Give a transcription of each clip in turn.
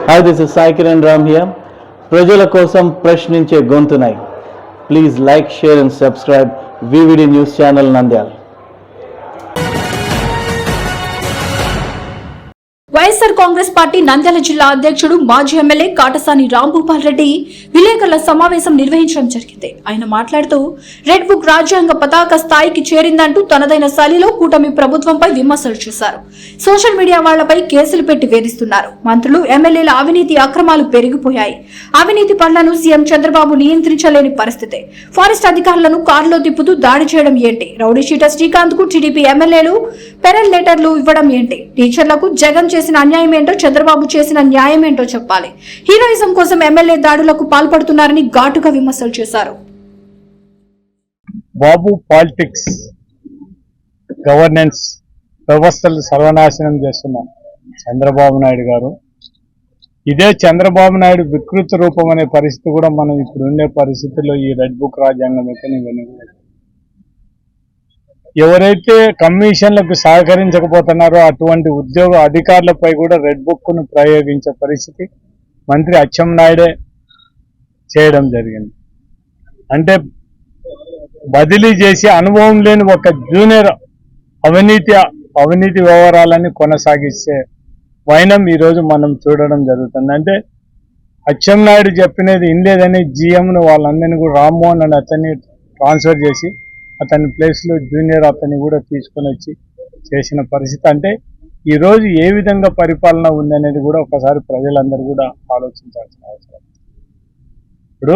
Hi, this is Sai Kiran Ram here. ప్రజల కోసం ప్రశ్నించే గొంతునై. Please like, share and subscribe VVD News Channel Nandyal. YSR Congress party Nandyal జిల్లా అధ్యక్షుడు మాజీ ఎమ్మెల్యే కాటసాని రాంభూపాల్ రెడ్డి విలేకరుల సమావేశం నిర్వహించడం జరిగింది. ఆయన మాట్లాడుతూ రెడ్ బుక్ రాజ్యాంగ పతాక స్థాయికి చేరిందంటూ తనదైన శైలిలో కూటమి ప్రభుత్వంపై విమర్శలు చేశారు. సోషల్ మీడియా వాళ్లపై కేసులు పెట్టి వేధిస్తున్నారు. మంత్రులు ఎమ్మెల్యేల అవినీతి అక్రమాలు పెరిగిపోయాయి. అవినీతి పనులను సీఎం చంద్రబాబు నియంత్రించలేని పరిస్థితి. ఫారెస్ట్ అధికారులను కారులో తిప్పుతూ దాడి చేయడం ఏంటి? రౌడీ షీటర్ శ్రీకాంత్ కు టీడీపీ ఎమ్మెల్యేలు పెరల్ లెటర్లు ఇవ్వడం ఏంటి? టీచర్లకు జగన్ చేసిన అన్యాయం ఏంటో, చంద్రబాబు చేసిన న్యాయం ఏంటో చెప్పాలి. హీరోయిజం కోసం ఎమ్మెల్యే దాడులకు పాల్పడుతున్నారని ఘాటుగా విమర్శలు చేశారు. బాబు పాలిటిక్స్, గవర్నెన్స్ వ్యవస్థలు సర్వనాశనం చేస్తున్న చంద్రబాబు నాయుడు గారు, ఇదే చంద్రబాబు నాయుడు వికృత రూపం అనే పరిస్థితి కూడా మనం ఇప్పుడు ఉండే పరిస్థితుల్లో ఈ రెడ్ బుక్ రాజ్యాంగం అయితే ఎవరైతే కమిషన్లకు సహకరించకపోతున్నారో అటువంటి ఉద్యోగ అధికారులపై కూడా రెడ్ బుక్ ను ప్రయోగించే పరిస్థితి మంత్రి అచ్చెన్నాయుడే చేయడం జరిగింది. అంటే బదిలీ చేసి అనుభవం లేని ఒక జూనియర్ అవినీతి వ్యవహారాలని కొనసాగిస్తే వైనం ఈరోజు మనం చూడడం జరుగుతుంది. అంటే అచ్చెన్నాయుడు చెప్పినది ఇన్లేదని జీఎంను వాళ్ళందరినీ కూడా రామ్మోహన్ అని అతన్ని ట్రాన్స్ఫర్ చేసి అతని ప్లేస్లో జూనియర్ అతన్ని కూడా తీసుకొని వచ్చి చేసిన పరిస్థితి. అంటే ఈరోజు ఏ విధంగా పరిపాలన ఉందనేది కూడా ఒకసారి ప్రజలందరూ కూడా ఆలోచించాల్సిన అవసరం. ఇప్పుడు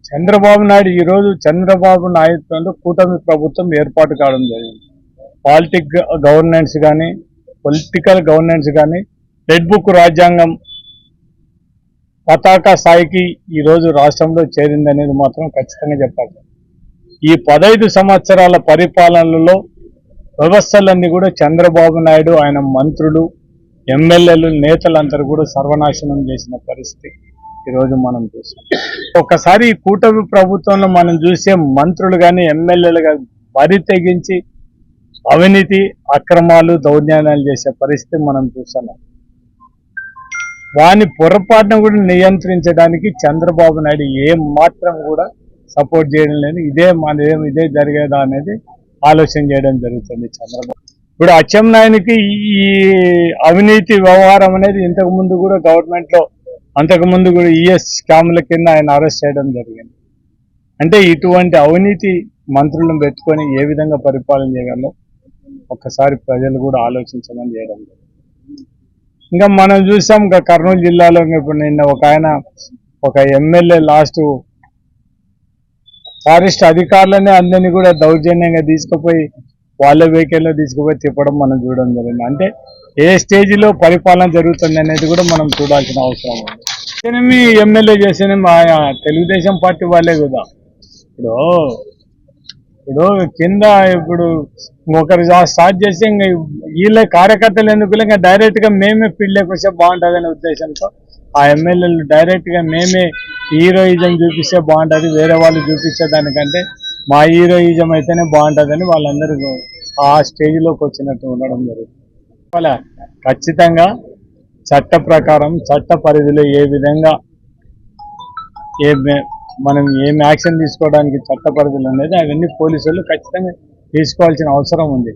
చంద్రబాబు నాయుడు ఈరోజు చంద్రబాబు నాయుడుతో కూటమి ప్రభుత్వం ఏర్పాటు కావడం జరిగింది. పొలిటికల్ గవర్నెన్స్ కానీ రెడ్ బుక్ రాజ్యాంగం పతాక స్థాయికి ఈరోజు రాష్ట్రంలో చేరిందనేది మాత్రం ఖచ్చితంగా చెప్పాలి. ఈ 15 సంవత్సరాల పరిపాలనలో వ్యవస్థలన్నీ కూడా చంద్రబాబు నాయుడు, ఆయన మంత్రులు, ఎమ్మెల్యేలు, నేతలందరూ కూడా సర్వనాశనం చేసిన పరిస్థితి ఈరోజు మనం చూస్తాం. ఒకసారి ఈ కూటమి ప్రభుత్వంలో మనం చూసే మంత్రులు కానీ ఎమ్మెల్యేలు కానీ బరి తెగించి అవినీతి అక్రమాలు దౌర్జన్యాలు చేసే పరిస్థితి మనం చూస్తున్నాం. వాని పొరపాటును కూడా నియంత్రించడానికి చంద్రబాబు నాయుడు ఏం మాత్రం కూడా సపోర్ట్ చేయడం లేదు. ఇదే జరిగేదా అనేది ఆలోచన చేయడం జరుగుతుంది చంద్రబాబు. ఇప్పుడు అచ్చెన్నాయునికి ఈ అవినీతి వ్యవహారం అనేది ఇంతకుముందు కూడా గవర్నమెంట్లో అంతకుముందు కూడా ఈఎస్ స్కామ్ల కింద ఆయన అరెస్ట్ చేయడం జరిగింది. అంటే ఇటువంటి అవినీతి మంత్రులను పెట్టుకొని ఏ విధంగా పరిపాలన చేయగలరో ఒక్కసారి ప్రజలు కూడా ఆలోచించమని చేయడం. ఇంకా మనం చూసాం ఇంకా కర్నూలు జిల్లాలో ఇప్పుడు నిన్న ఒక ఎమ్మెల్యే లాస్ట్ ఫారెస్ట్ అధికారులనే అందరినీ కూడా దౌర్జన్యంగా తీసుకుపోయి వాళ్ళ వెహికల్లో తీసుకుపోయి తిప్పడం మనం చూడడం జరిగింది. అంటే ఏ స్టేజిలో పరిపాలన జరుగుతుంది అనేది కూడా మనం చూడాల్సిన అవసరం ఉంది. ఎమ్మెల్యే చేసిన తెలుగుదేశం పార్టీ వాళ్ళే కదా. ఇప్పుడు కింద ఒకరు స్టార్ట్ చేసి ఇంకా వీళ్ళ కార్యకర్తలు ఎందుకు ఇంకా డైరెక్ట్గా మేమే ఫీల్డ్లోకి వస్తే బాగుంటుందనే ఉద్దేశంతో ఆ ఎమ్మెల్యేలు డైరెక్ట్గా మేమే హీరోయిజం చూపిస్తే బాగుంటుంది, వేరే వాళ్ళు చూపించేదానికంటే మా హీరోయిజం అయితేనే బాగుంటుందని వాళ్ళందరూ ఆ స్టేజ్లోకి వచ్చినట్టు ఉండడం జరుగుతుంది. అలా ఖచ్చితంగా చట్ట ప్రకారం చట్ట పరిధిలో ఏ విధంగా మనం ఏం యాక్షన్ తీసుకోవడానికి చట్ట పరిధులు అనేది అవన్నీ పోలీసులు ఖచ్చితంగా తీసుకోవాల్సిన అవసరం ఉంది.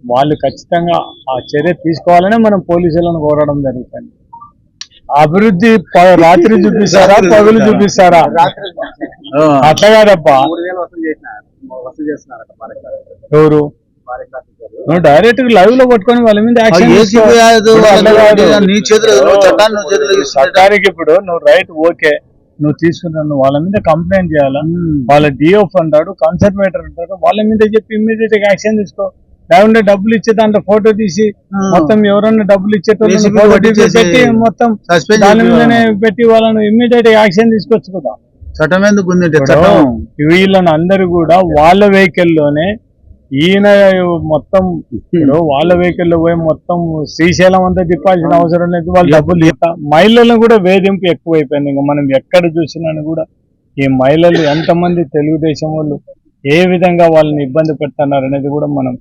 వాళ్ళు ఖచ్చితంగా ఆ చర్య తీసుకోవాలనే మనం పోలీసులను కోరడం జరుగుతుంది. అభివృద్ధి రాత్రి చూపిస్తారా, పగులు చూపిస్తారా? అట్లా కాదప్పా. ఎవరు నువ్వు డైరెక్ట్ లైవ్ లో పట్టుకొని వాళ్ళ మీద చట్టానికి ఇప్పుడు నువ్వు రైట్ ఓకే నువ్వు తీసుకున్నావు వాళ్ళ మీద కంప్లైంట్ చేయాలా? వాళ్ళ డిఎఫ్ అంటాడు, కన్సర్వేటర్ అంటాడు, వాళ్ళ మీద చెప్పి ఇమ్మీడియట్ గా యాక్షన్ తీసుకో. లేకుంటే డబ్బులు ఇచ్చే దాంట్లో ఫోటో తీసి మొత్తం ఎవరన్నా డబ్బులు ఇచ్చేటోళ్ళని ఫోటో పెట్టి మొత్తం దాని మీదనే పెట్టి వాళ్ళను ఇమ్మీడియట్ యాక్షన్ తీసుకొచ్చు కదా. చట్టం ఎందుకు ఉంది? వీళ్ళని అందరూ కూడా వాళ్ళ వెహికల్లోనే ఈయన మొత్తం వాళ్ళ వెహికల్లో పోయి మొత్తం శ్రీశైలం అంతా తిప్పాల్సిన అవసరం లేదు. వాళ్ళు డబ్బులు మహిళలను కూడా వేధింపు ఎక్కువైపోయింది. ఇంకా మనం ఎక్కడ చూసినా కూడా ఈ మహిళలు ఎంతమంది తెలుగుదేశం వాళ్ళు ఏ విధంగా వాళ్ళని ఇబ్బంది పెడుతున్నారు అనేది కూడా మనం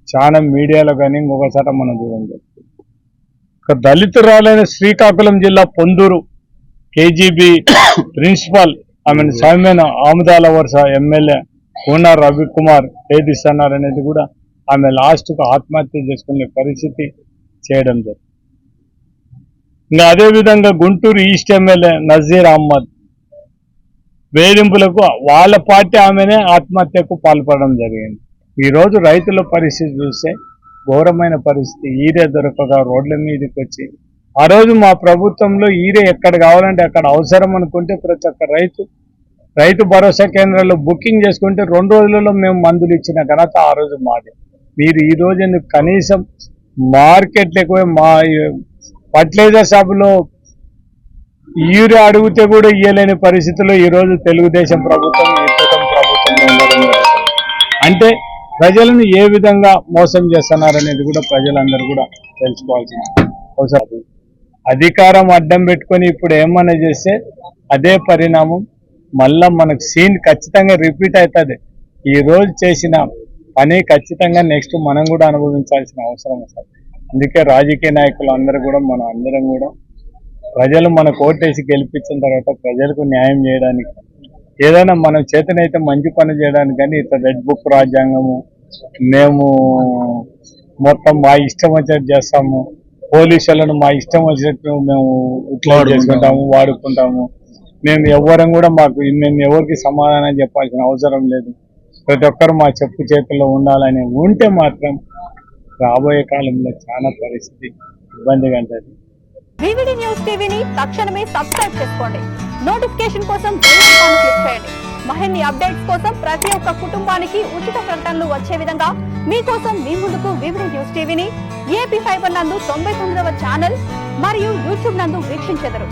చాలా మీడియాలో కానీ ఇంకొకసారి మనం చూడండి. ఒక దళితురాలైన శ్రీకాకుళం జిల్లా పొందూరు కేజీబీ ప్రిన్సిపాల్ ఆమెను సౌమ్యన ఆముదాల వరుస ఎమ్మెల్యే కూన రవికుమార్ వేధిస్తున్నారనేది కూడా ఆమె లాస్ట్కు ఆత్మహత్య చేసుకునే పరిస్థితి చేయడం జరిగింది. ఇంకా అదేవిధంగా గుంటూరు ఈస్ట్ ఎమ్మెల్యే నజీర్ అహ్మద్ వేధింపులకు వాళ్ళ పార్టీ ఆమెనే ఆత్మహత్యకు పాల్పడడం జరిగింది. ఈరోజు రైతుల పరిస్థితి చూస్తే ఘోరమైన పరిస్థితి. ఈరే దొరకక రోడ్ల మీదకి వచ్చి ఆ రోజు మా ప్రభుత్వంలో ఈరే ఎక్కడ కావాలంటే అక్కడ అవసరం అనుకుంటే ప్రతి ఒక్క రైతు భరోసా కేంద్రాల్లో బుకింగ్ చేసుకుంటే 2 రోజులలో మేము మందులు ఇచ్చిన ఘనత ఆ రోజు మాది. మీరు ఈ రోజు ఎందుకు కనీసం మార్కెట్లకు మా ఫర్టిలైజర్ షాపులో యూరియా అడిగితే కూడా ఇయ్యలేని పరిస్థితుల్లో ఈరోజు తెలుగుదేశం ప్రభుత్వం ఈ కూటమి ప్రభుత్వంలో ఉండడం అంటే ప్రజలను ఏ విధంగా మోసం చేస్తున్నారనేది కూడా ప్రజలందరూ కూడా తెలుసుకోవాల్సిన అవసరం. అధికారం అడ్డం పెట్టుకొని ఇప్పుడు ఏమన్నా చేస్తే అదే పరిణామం మళ్ళా మనకు సీన్ ఖచ్చితంగా రిపీట్ అవుతుంది. ఈ రోజు చేసిన పని ఖచ్చితంగా నెక్స్ట్ మనం కూడా అనుభవించాల్సిన అవసరం వస్తుంది. అందుకే రాజకీయ నాయకులు అందరూ కూడా మనం అందరం కూడా ప్రజలు మనకు ఓటేసి గెలిపించిన తర్వాత ప్రజలకు న్యాయం చేయడానికి ఏదైనా మనం చేతనైతే మంచి పని చేయడానికి కానీ ఇట్లా రెడ్ బుక్ రాజ్యాంగము మేము మొత్తం మా ఇష్టం వచ్చినట్టు చేస్తాము, పోలీసులను మా ఇష్టం వచ్చినట్టు మేము ఇట్లా చేసుకుంటాము వాడుకుంటాము, మేము ఎవరం కూడా మేము ఎవరికి సమాధానం చెప్పాల్సిన అవసరం లేదు, ప్రతి ఒక్కరు మా చెప్పు చేతుల్లో ఉండాలని ఉంటే మాత్రం రాబోయే కాలంలో చాలా పరిస్థితి ఇబ్బందిగా ఉంటుంది. వివిడి న్యూస్ టీవీని తక్షణమే సబ్స్క్రైబ్ చేసుకోండి. నోటిఫికేషన్ కోసం బెల్ ఐకాన్ క్లిక్ చేయండి. మరిన్ని అప్డేట్స్ కోసం ప్రతి ఒక్క కుటుంబానికి ఉచిత ప్రకటనలు వచ్చే విధంగా మీకోసం మీ ముందుకు వివిడి న్యూస్ టీవీని ఏపీ ఫైబర్ నందు 99వ ఛానల్ మరియు యూట్యూబ్ నందు వీక్షించెదరు.